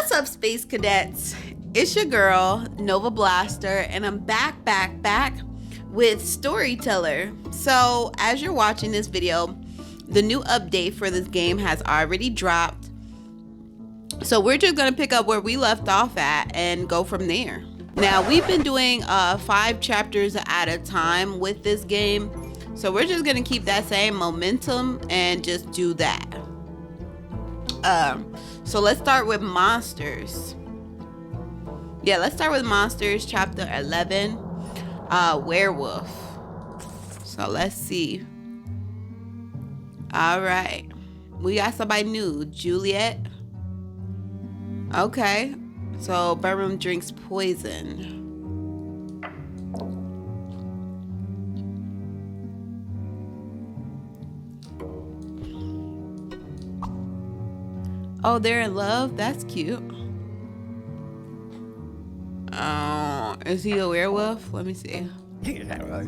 What's up, Space Cadets? It's your girl, NovaBlaStarr, and I'm back with StoryTeller. So, as you're watching this video, the new update for this game has already dropped. So, we're just going to pick up where we left off at and go from there. Now, we've been doing 5 chapters at a time with this game. So, we're just going to keep that same momentum and just do that. So let's start with monsters. Yeah, let's start with monsters, chapter 11, werewolf. So let's see. All right, we got somebody new, Juliet. Okay, so Burnham drinks poison. Oh, they're in love? That's cute. Oh, is he a werewolf? Let me see. Let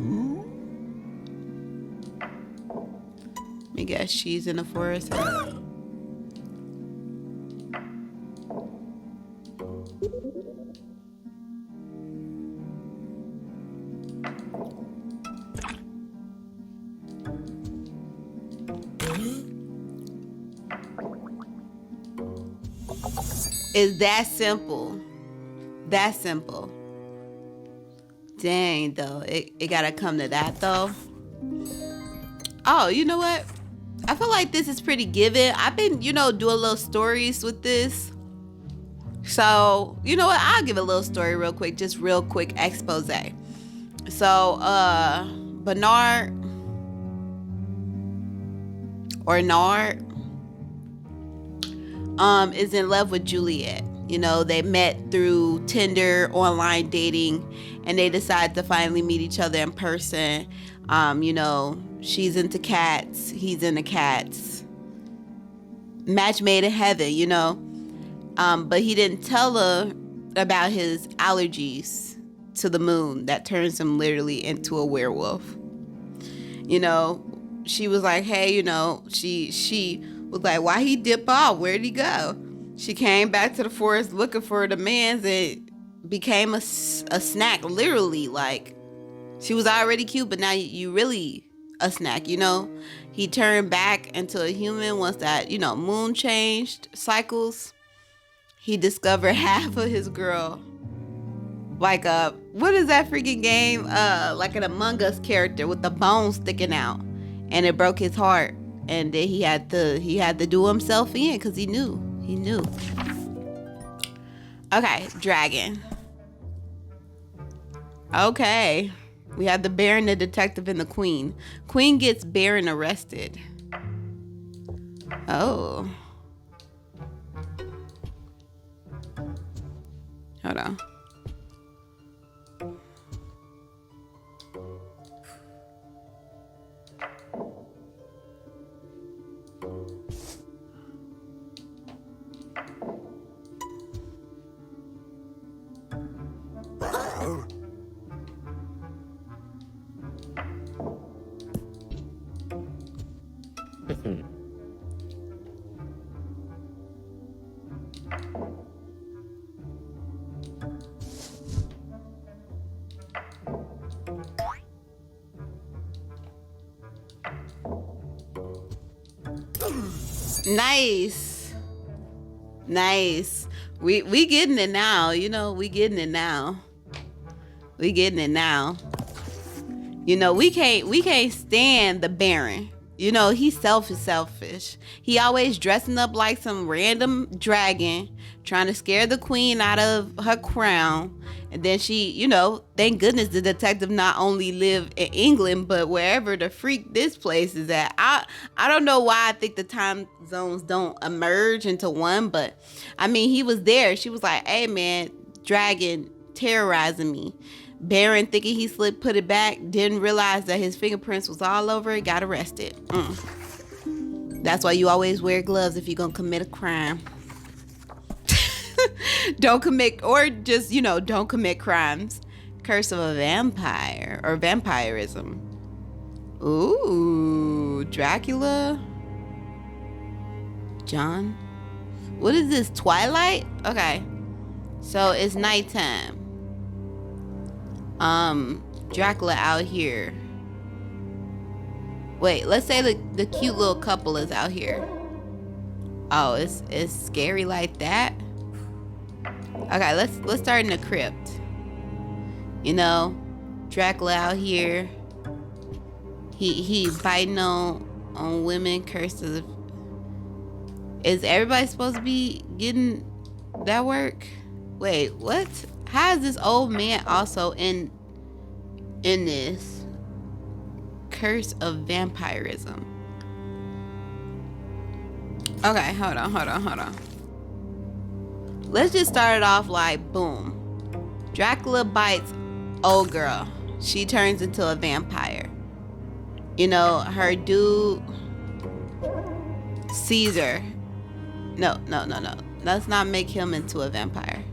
me guess, she's in the forest. It's that simple. That simple. Dang, though. It gotta come to that, though. Oh, you know what? I feel like this is pretty given. I've been, doing little stories with this. So, you know what? I'll give a little story real quick. Just real quick expose. So, Bernard or Nard is in love with Juliet. They met through Tinder, online dating, and they decided to finally meet each other in person. She's into cats, he's into cats. Match made in heaven, but he didn't tell her about his allergies to the moon that turns him literally into a werewolf. She was like, hey, she was like, why he dip off? Where'd he go? She came back to the forest looking for the man's. It became a snack, literally. Like, she was already cute, but now you really a snack, He turned back into a human once that, moon changed cycles. He discovered half of his girl. Like what is that freaking game? Like an Among Us character with the bones sticking out. And it broke his heart. And then he had to do himself in because he knew. Okay, dragon. Okay. We have the Baron, the detective, and the queen. Queen gets Baron arrested. Oh. Hold on. Nice. We getting it now, we getting it now. We can't stand the Baron. He's selfish. He always dressing up like some random dragon, trying to scare the queen out of her crown. And then she, thank goodness the detective not only lived in England, but wherever the freak this place is at. I don't know why I think the time zones don't emerge into one, but I mean, he was there. She was like, hey man, dragon terrorizing me. Baron, thinking he slipped, put it back, didn't realize that his fingerprints was all over it, got arrested. That's why you always wear gloves if you're gonna commit a crime. Don't commit crimes. Curse of a vampire or vampirism. Ooh, Dracula. John. What is this? Twilight? Okay. So it's nighttime. Dracula out here. Wait, let's say the cute little couple is out here. Oh, it's scary like that. Okay, let's start in the crypt. You know, Dracula out here. He biting on women, curses. Is everybody supposed to be getting that work? Wait, what? How is this old man also in this curse of vampirism? Okay, hold on. Let's just start it off like boom. Dracula bites old girl. She turns into a vampire. You know, her dude sees her. No. Let's not make him into a vampire.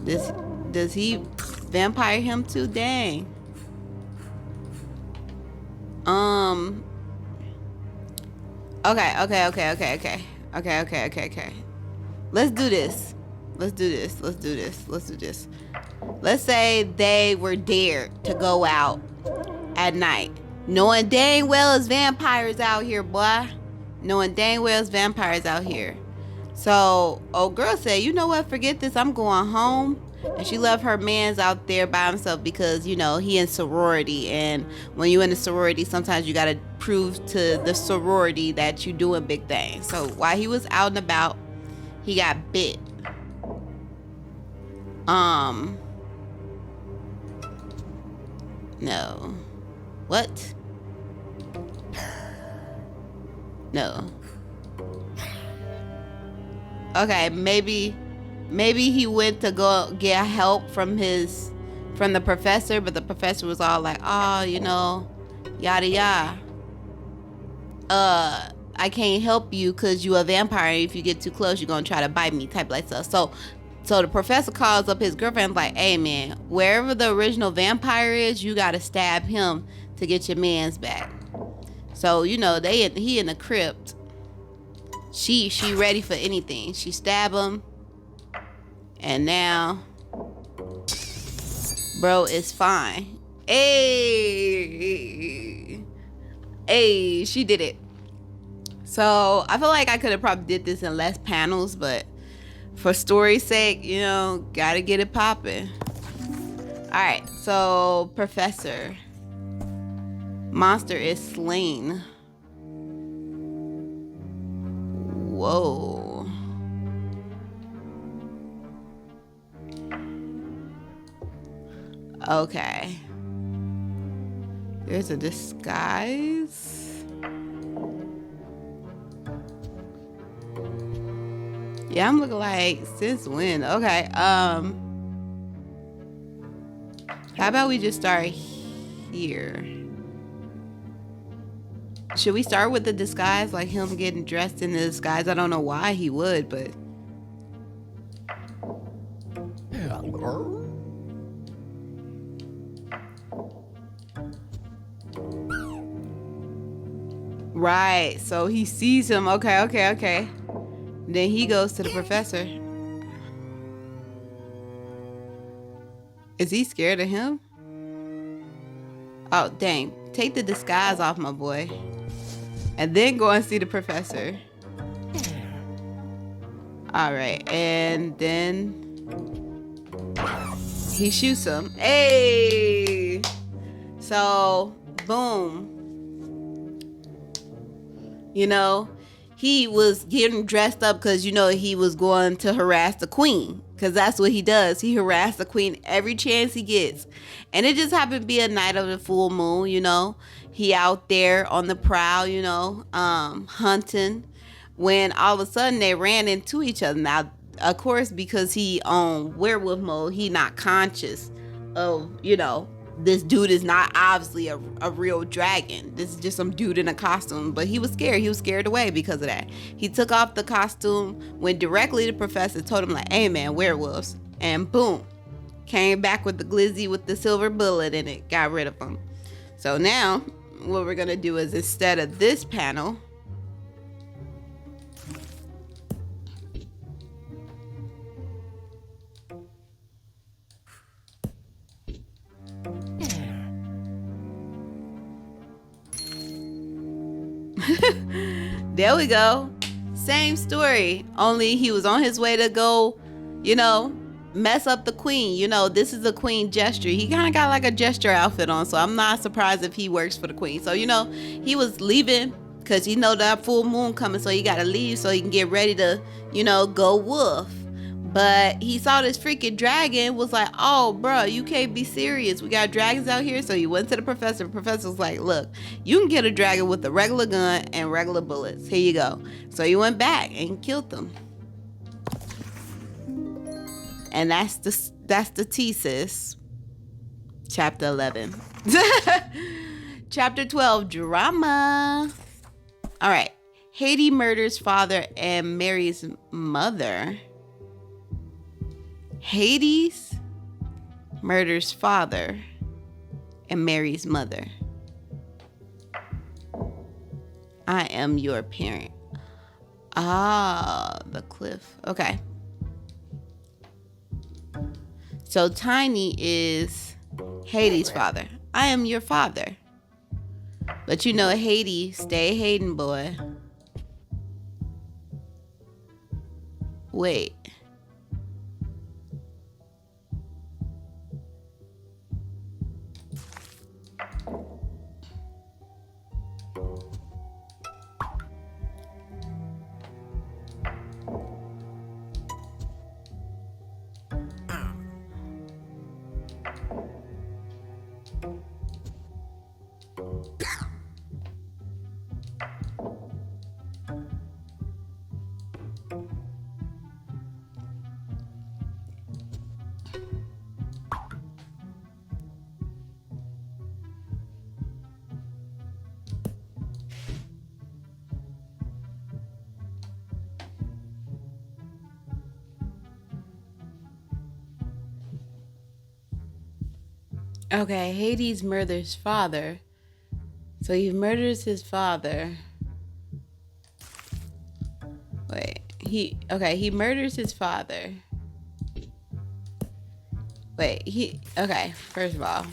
Does he vampire him too? Dang. Okay. Let's do this. Let's say they were dared to go out at night, knowing dang well it's vampires out here, boy. So old girl said, you know what, forget this, I'm going home. And she left her mans out there by himself because, you know, he in sorority, and when you in a sorority, sometimes you gotta prove to the sorority that you doing big things. So while he was out and about, he got bit. No. What? No. Okay, maybe he went to go get help from the professor, but the professor was all like, oh, you know, yada yada. I can't help you because you a vampire. If you get too close, you're gonna try to bite me, type like stuff. So the professor calls up his girlfriend like, hey man, wherever the original vampire is, you gotta stab him to get your mans back. So, you know, he in the crypt. She ready for anything. She stab him. And now, bro is fine. Hey, she did it. So I feel like I could have probably did this in less panels, but for story's sake, you know, gotta get it popping. All right, so Professor. Monster is slain. Whoa. Okay. There's a disguise. Yeah, I'm looking like, since when? Okay. How about we just start here? Should we start with the disguise, like him getting dressed in the disguise? I don't know why he would, but right, so he sees him. Okay. Then he goes to the professor. Is he scared of him? Oh, dang. Take the disguise off, my boy. And then go and see the professor. All right, and then he shoots him. Hey! So, boom. You know, he was getting dressed up because, you know, he was going to harass the queen. Because that's what he does. He harasses the queen every chance he gets. And it just happened to be a night of the full moon, you know. He out there on the prowl, you know, hunting. When all of a sudden they ran into each other. Now, of course, because he on werewolf mode, he not conscious of, you know, this dude is not obviously a real dragon. This is just some dude in a costume. But he was scared. He was scared away because of that. He took off the costume, went directly to the professor, told him like, hey man, werewolves. And boom, came back with the glizzy with the silver bullet in it. Got rid of him. So now what we're going to do is, instead of this panel, There we go. Same story. Only he was on his way to go, mess up the queen. This is a queen gesture. He kind of got like a gesture outfit on, so I'm not surprised if he works for the queen. So, he was leaving because he know that full moon coming, so he got to leave so he can get ready to, go wolf. But he saw this freaking dragon, was like, oh, bro, you can't be serious. We got dragons out here. So he went to the professor. The professor was like, look, you can get a dragon with a regular gun and regular bullets. Here you go. So he went back and killed them. And that's the thesis. Chapter 11. Chapter 12, drama. All right. Hades murders father and marries mother. Hades murders father and marries mother. I am your parent. Ah, the cliff. Okay. So Tiny is Hades' father. I am your father. But Hades, stay hating, boy. Wait. Okay, Hades murders father. So he murders his father. Wait, he murders his father. Wait, first of all.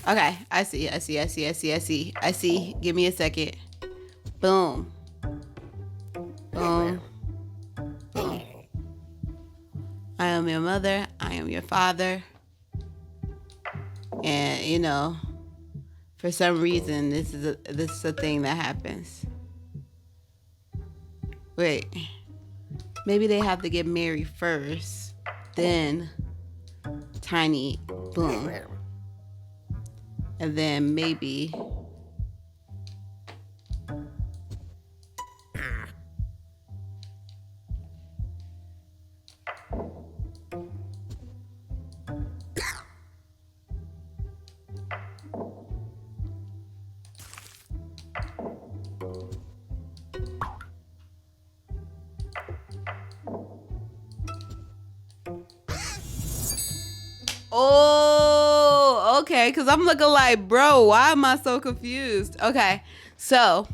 Okay, I see. Give me a second. Boom. Boom. Boom. I am your mother. I am your father. And, for some reason, this is a thing that happens. Wait. Maybe they have to get married first. Then Tiny, boom. And then maybe oh, okay, because I'm looking like, bro, why am I so confused? Okay, so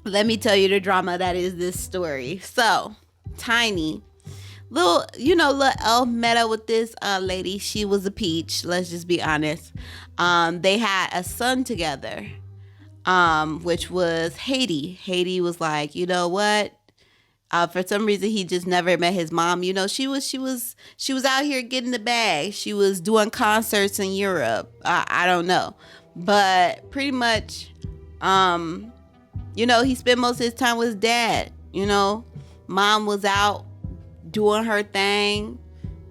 let me tell you the drama that is this story. So Tiny, little elf met up with this lady. She was a peach, let's just be honest. They had a son together, which was Hades. Hades was like, you know what, for some reason he just never met his mom. She was out here getting the bag. She was doing concerts in Europe. I don't know, but pretty much he spent most of his time with his dad. Mom was out doing her thing,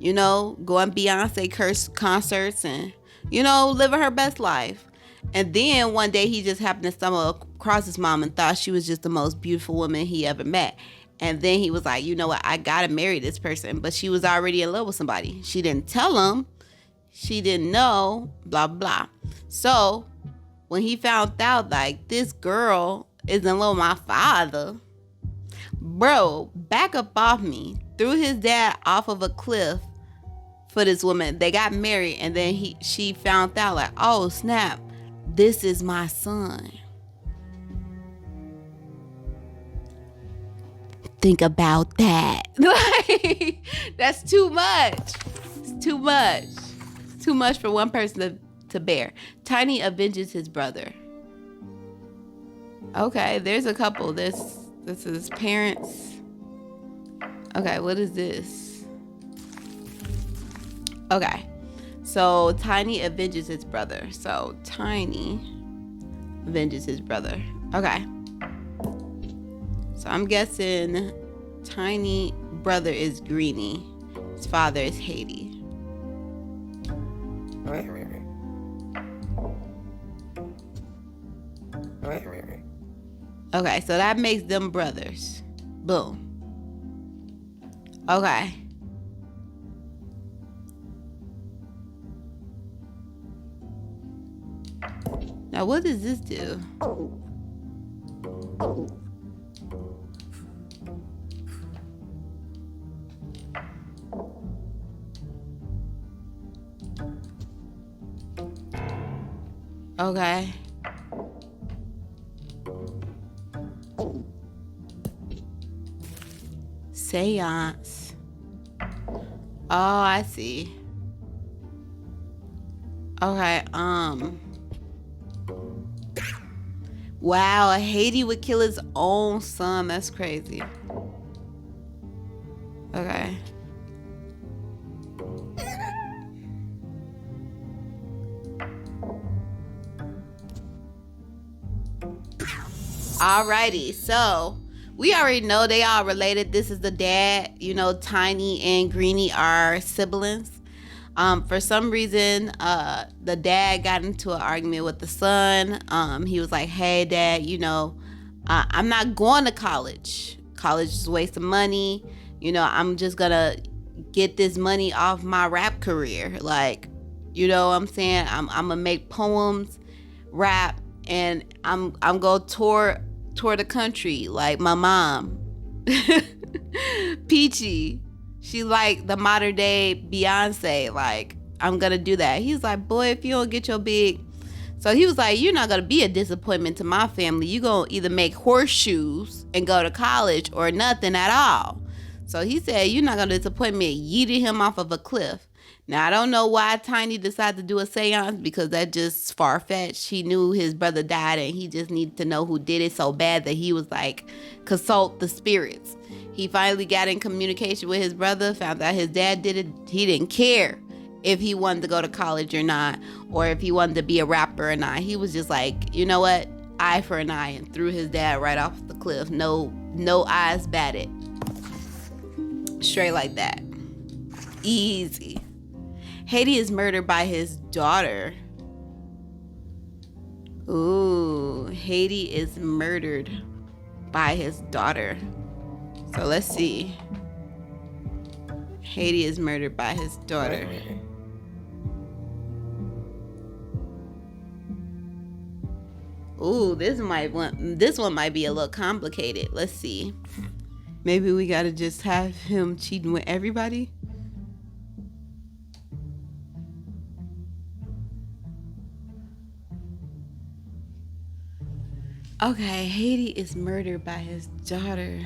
going Beyonce concerts and living her best life. And then one day he just happened to stumble across his mom and thought she was just the most beautiful woman he ever met. And then he was like, you know what, I gotta marry this person. But she was already in love with somebody. She didn't tell him. She didn't know, blah, blah. So when he found out, like, this girl is in love with my father, bro, back up off me. Threw his dad off of a cliff for this woman. They got married, and then she found out like, oh snap, this is my son. Think about that. Like, that's too much. It's too much. It's too much for one person to bear. Tiny avenges his brother. Okay, there's a couple. This is parents. Okay, what is this? Okay, so Tiny avenges his brother. So Tiny avenges his brother. Okay. So I'm guessing Tiny brother is Greenie. His father is Haiti. Okay, so that makes them brothers. Boom. Okay. Now what does this do? Okay. Seance. Oh, I see. Okay, wow, Haiti would kill his own son. That's crazy. Okay. Alrighty, so we already know they all related. This is the dad. You know, Tiny and Greenie are siblings. For some reason, the dad got into an argument with the son. He was like, hey, Dad, you know, I'm not going to college. College is a waste of money. You know, I'm just going to get this money off my rap career. Like, you know what I'm saying? I'm going to make poems, rap, and I'm going to tour the country like my mom. Peachy. She like the modern day Beyonce. Like, I'm gonna do that. He's like, boy, if you don't get your big. So he was like, you're not gonna be a disappointment to my family. You gonna either make horseshoes and go to college or nothing at all. So he said, you're not gonna disappoint me. Yeeted him off of a cliff. Now, I don't know why Tiny decided to do a seance, because that just far-fetched. He knew his brother died and he just needed to know who did it so bad that he was like, consult the spirits. He finally got in communication with his brother, found out his dad did it. He didn't care if he wanted to go to college or not, or if he wanted to be a rapper or not. He was just like, you know what? Eye for an eye, and threw his dad right off the cliff. No eyes batted. Straight like that. Easy. Haiti is murdered by his daughter. Ooh, Haiti is murdered by his daughter. So let's see. Haiti is murdered by his daughter. Ooh, this one might be a little complicated. Let's see. Maybe we gotta just have him cheating with everybody. Okay, Haiti is murdered by his daughter.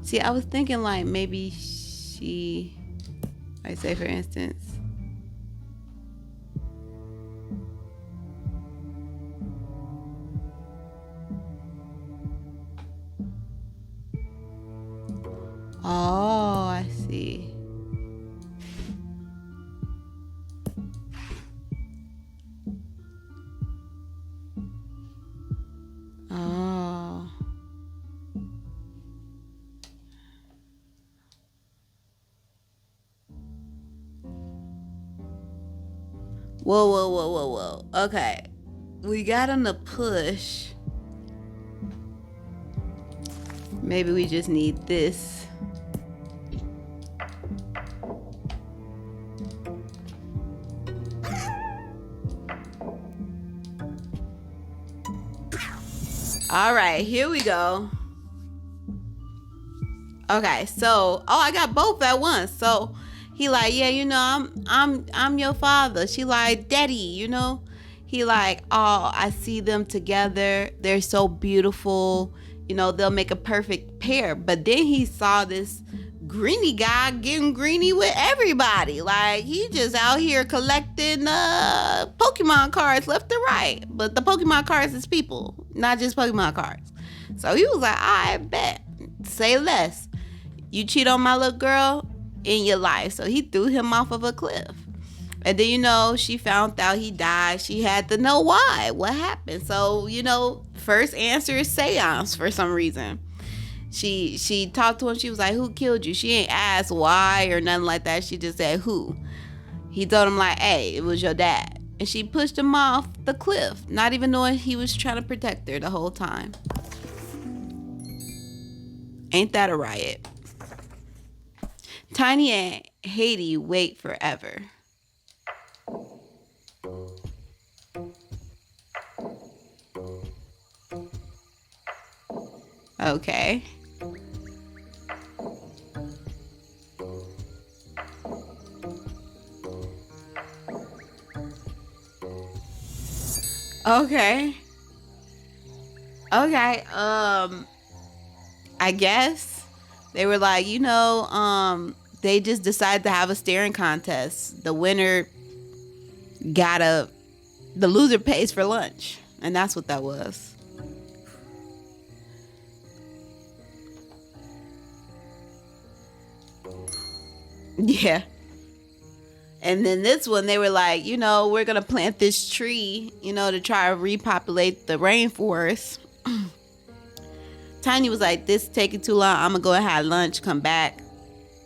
See, I was thinking like maybe she, like say for instance, oh, I see. Oh. Whoa. Okay. We got him to push. Maybe we just need this. All right, here we go. Okay, so I got both at once. So he like, yeah, I'm your father. She like, daddy, He like, oh, I see them together. They're so beautiful. They'll make a perfect pair. But then he saw this greeny guy getting greeny with everybody. Like, he just out here collecting Pokemon cards left and right. But the Pokemon cards is people, not just Pokemon cards. So he was like, I bet. Say less. You cheat on my little girl in your life. So he threw him off of a cliff. And then, she found out he died. She had to know why. What happened? So, first answer is Seance for some reason. She talked to him. She was like, who killed you? She ain't asked why or nothing like that. She just said, who? He told him like, hey, it was your dad. And she pushed him off the cliff, not even knowing he was trying to protect her the whole time. Ain't that a riot? Tiny and Haiti wait forever. Okay. Okay. I guess they were like, they just decided to have a staring contest. The winner the loser pays for lunch. And that's what that was. Yeah. And then this one, they were like, we're going to plant this tree, to try to repopulate the rainforest. Tiny was like, this is taking too long. I'm going to go and have lunch, come back.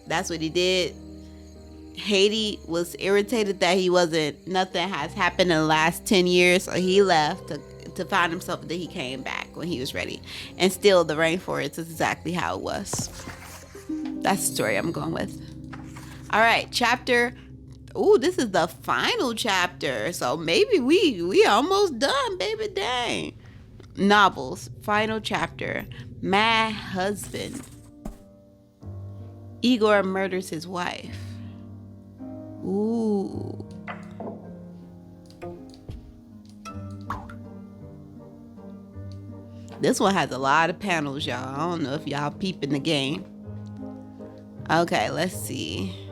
That's what he did. Haiti was irritated that nothing has happened in the last 10 years. So he left to find himself, and then he came back when he was ready. And still the rainforest is exactly how it was. That's the story I'm going with. All right, chapter. Ooh, this is the final chapter. So maybe we almost done, baby. Dang. Novels, final chapter. Mad husband. Igor murders his wife. Ooh. This one has a lot of panels, y'all. I don't know if y'all peeping the game. Okay, let's see.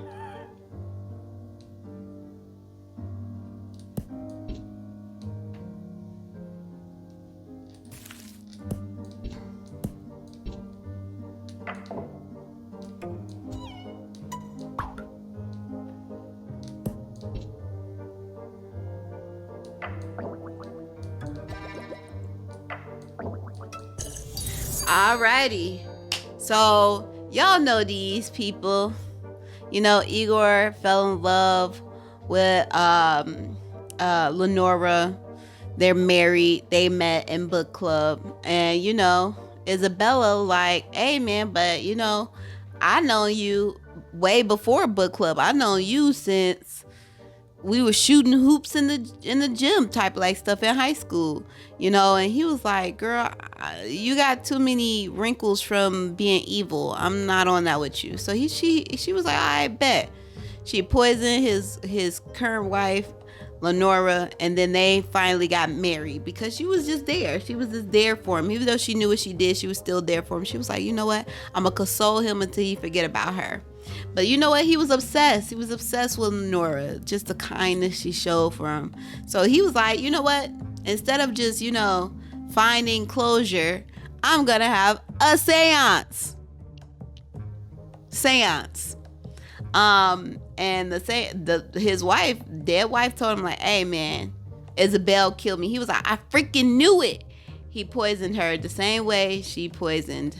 Alrighty. So, y'all know these people. Igor fell in love with Lenora. They're married. They met in book club. And, Isabella like, hey, man, but, I know you way before book club. I know you since we were shooting hoops in the gym type like stuff in high school, and he was like, girl, you got too many wrinkles from being evil. I'm not on that with you. So she was like, I bet. She poisoned his current wife, Lenora, and then they finally got married because she was just there. She was just there for him. Even though she knew what she did, she was still there for him. She was like, you know what? I'm going to console him until he forget about her. But you know what? He was obsessed. He was obsessed with Lenora, just the kindness she showed for him. So he was like, you know what? Instead of just, finding closure, I'm going to have a seance. And his wife, dead wife, told him like, hey man, Isabel killed me. He was like, I freaking knew it. He poisoned her the same way she poisoned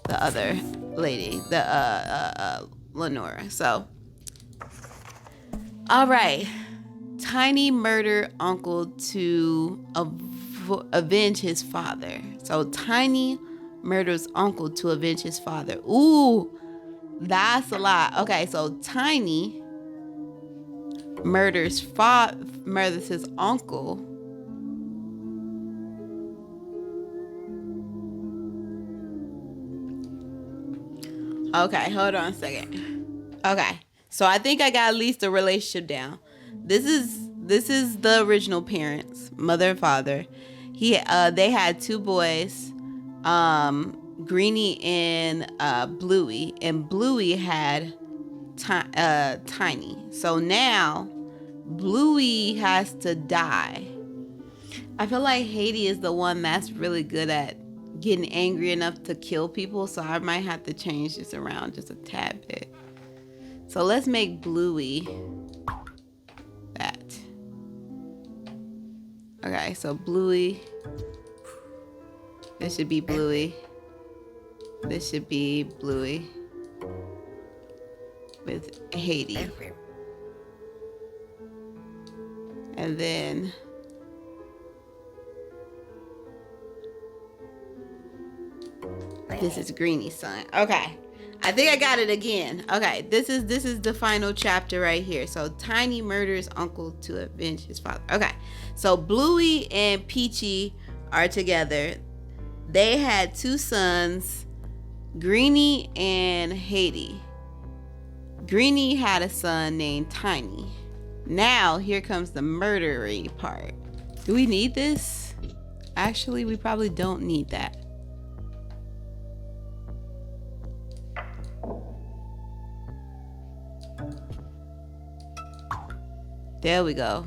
the other lady, the Lenora. So, all right, Tiny murdered uncle to avenge his father. So Tiny murders uncle to avenge his father. Ooh, that's a lot. Okay, so Tiny murders his uncle. Okay, hold on a second. Okay, so I think I got at least the relationship down. This is the original parents, mother and father. They had two boys, Greenie and Bluey, and Bluey had Tiny. So now Bluey has to die. I feel like Haiti is the one that's really good at getting angry enough to kill people, so I might have to change this around just a tad bit. So let's make Bluey that. Okay, so Bluey. This should be Bluey. This should be Bluey with Haiti. And then this is Greenie's son. Okay. I think I got it again. Okay, this is the final chapter right here. So Tiny murders uncle to avenge his father. Okay. So Bluey and Peachy are together. They had two sons, Greenie and Haiti. Greenie had a son named Tiny. Now here comes the murdery part. Do we need this? Actually, we probably don't need that. There we go.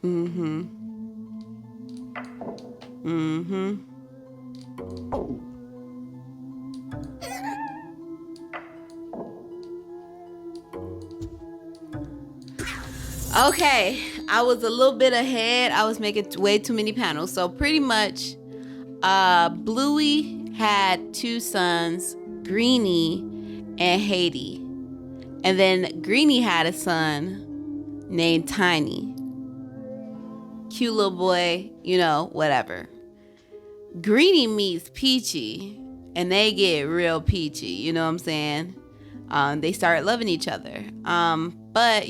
Mm-hmm. Mm-hmm. Okay, I was a little bit ahead. I was making way too many panels. So pretty much, Bluey had two sons, Greenie and Haiti. And then Greenie had a son named Tiny. Cute little boy, whatever. Greenie meets Peachy, and they get real peachy, you know what I'm saying? They start loving each other. But,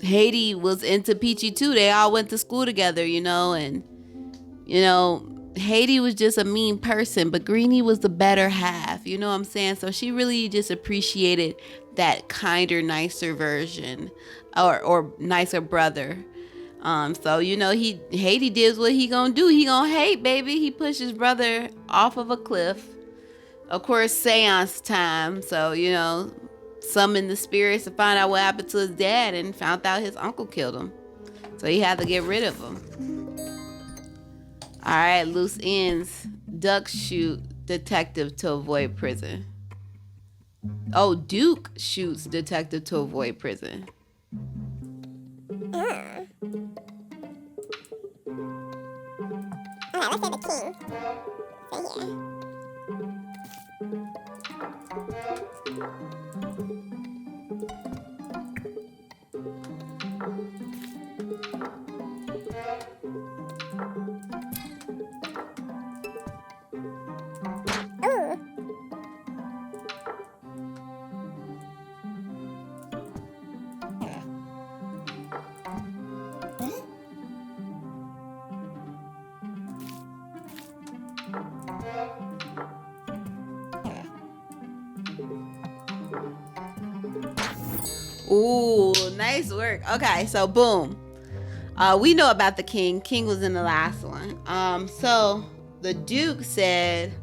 Haiti was into Peachy too. They all went to school together, and Haiti was just a mean person, but Greenie was the better half, you know what I'm saying? So she really just appreciated that kinder, nicer version or nicer brother. So Haiti did what he gonna do. He gonna hate, baby. He pushed his brother off of a cliff. Of course, seance time. So summoned the spirits to find out what happened to his dad, and found out his uncle killed him. So he had to get rid of him. All right, loose ends. Ducks shoot detective to avoid prison. Oh, Duke shoots detective to avoid prison. Alright, let's say the king. So yeah. Ooh, nice work. Okay, so boom. We know about the king. King was in the last one. So the Duke said,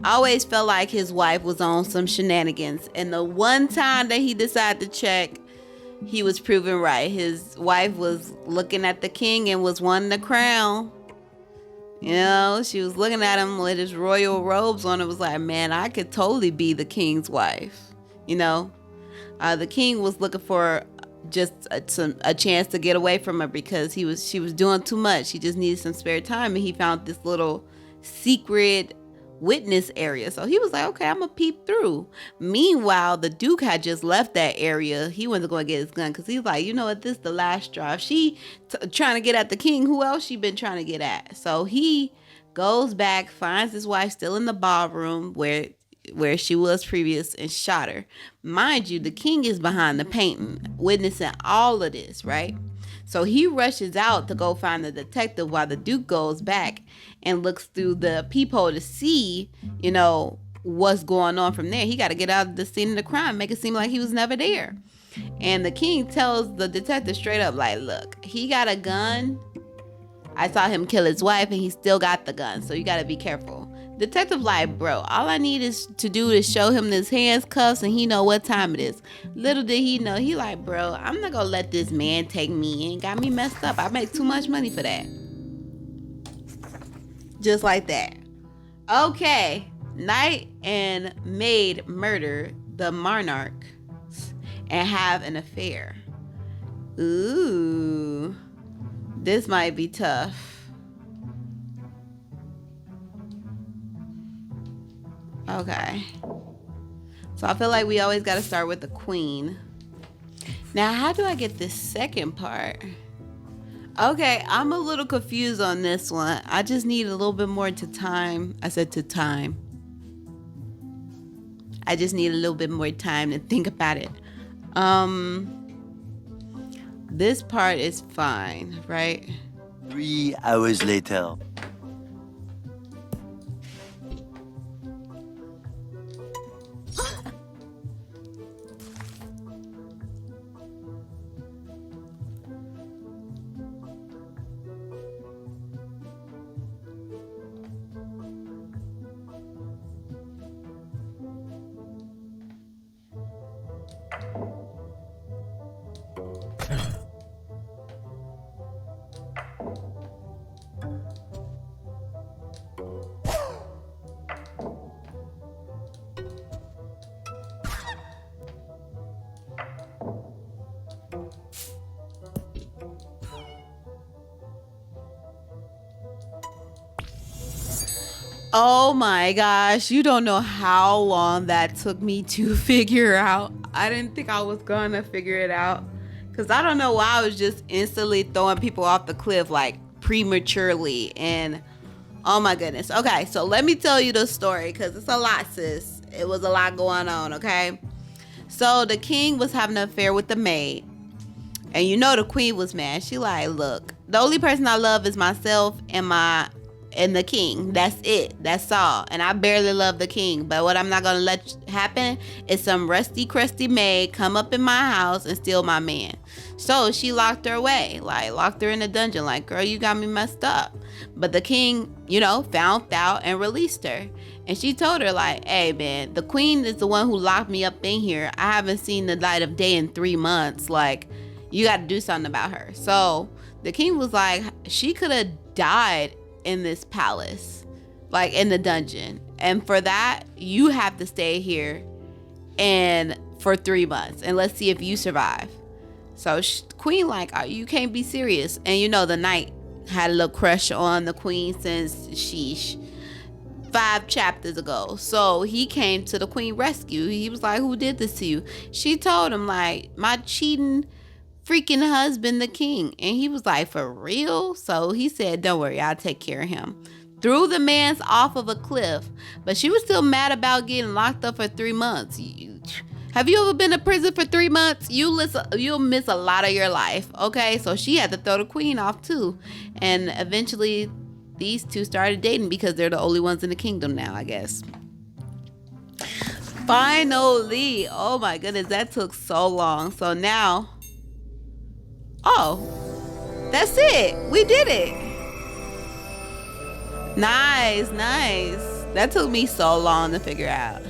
I always felt like his wife was on some shenanigans. And the one time that he decided to check, he was proven right. His wife was looking at the king and was wanting the crown. She was looking at him with his royal robes on. It was like, man, I could totally be the king's wife. The king was looking for just a chance to get away from her because she was doing too much. He just needed some spare time, and he found this little secret witness area. So he was like, okay, I'm gonna peep through. Meanwhile, the Duke had just left that area. He wasn't going to get his gun because he's like, you know what, this is the last straw. If she trying to get at the king, who else she been trying to get at? So he goes back, finds his wife still in the ballroom where where she was previous and shot her. Mind you, the king is behind the painting, witnessing all of this, right? So he rushes out to go find the detective while the Duke goes back and looks through the peephole to see, what's going on from there. He got to get out of the scene of the crime, make it seem like he was never there. And the king tells the detective straight up, like, look, he got a gun. I saw him kill his wife and he still got the gun. So you got to be careful. Detective like, bro, all I need is to do is show him this handcuffs and he know what time it is. Little did he know, he like, bro, I'm not gonna let this man take me in. Got me messed up. I make too much money for that. Just like that. Okay. Knight and maid murder the monarch and have an affair. Ooh. This might be tough. Okay. So I feel like we always got to start with the queen. Now, how do I get this second part? Okay, I'm a little confused on this one. I just need a little bit more to time. I said to time. I just need a little bit more time to think about it. This part is fine, right? 3 hours later. Oh my gosh, you don't know how long that took me to figure out. I didn't think I was gonna figure it out because I don't know why I was just instantly throwing people off the cliff like prematurely. And oh my goodness. Okay, so let me tell you the story because it's a lot, sis. It was a lot going on, okay? So the king was having an affair with the maid. And the queen was mad. She like, look, the only person I love is myself and the king. That's it. That's all. And I barely love the king. But what I'm not going to let happen is some rusty, crusty maid come up in my house and steal my man. So she locked her away. Like, locked her in a dungeon. Like, girl, you got me messed up. But the king, found out and released her. And she told her, like, hey, man, the queen is the one who locked me up in here. I haven't seen the light of day in 3 months. Like, you got to do something about her. So the king was like, she could have died in this palace, like in the dungeon, and for that you have to stay here and for 3 months and let's see if you survive. So queen like, oh, you can't be serious. And the knight had a little crush on the queen since 5 chapters ago. So he came to the queen rescue. He was like, who did this to you? She told him, like, my cheating freaking husband, the king. And he was like, for real? So he said, don't worry, I'll take care of him. Threw the man's off of a cliff. But she was still mad about getting locked up for 3 months. Have you ever been to prison for 3 months? You'll miss a lot of your life. Okay, so she had to throw the queen off too. And eventually these two started dating because they're the only ones in the kingdom now, I guess. Finally. Oh my goodness, that took so long. So now, oh, that's it. We did it. Nice. That took me so long to figure out.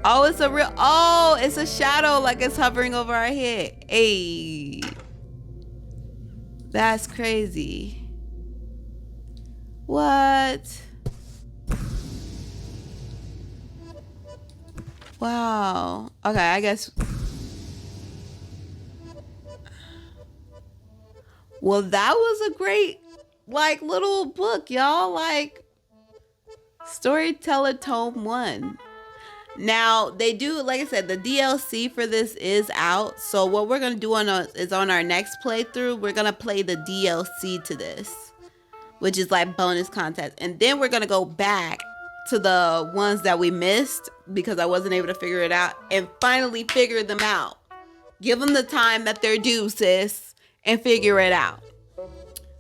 Oh, it's a shadow, like it's hovering over our head. Hey, that's crazy. What? Wow. Okay, I guess. Well, that was a great, little book, y'all. StoryTeller Tome 1. Now, they do, like I said, the DLC for this is out. So what we're going to do on our next playthrough, we're going to play the DLC to this, which is like bonus content. And then we're going to go back to the ones that we missed because I wasn't able to figure it out, and finally figure them out. Give them the time that they're due, sis, and figure it out.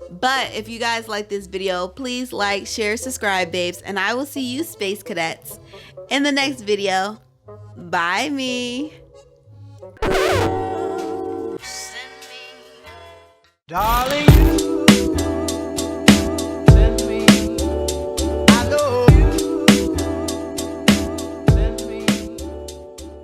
But if you guys like this video, please like, share, subscribe, babes, and I will see you space cadets in the next video. Bye me. Darling, you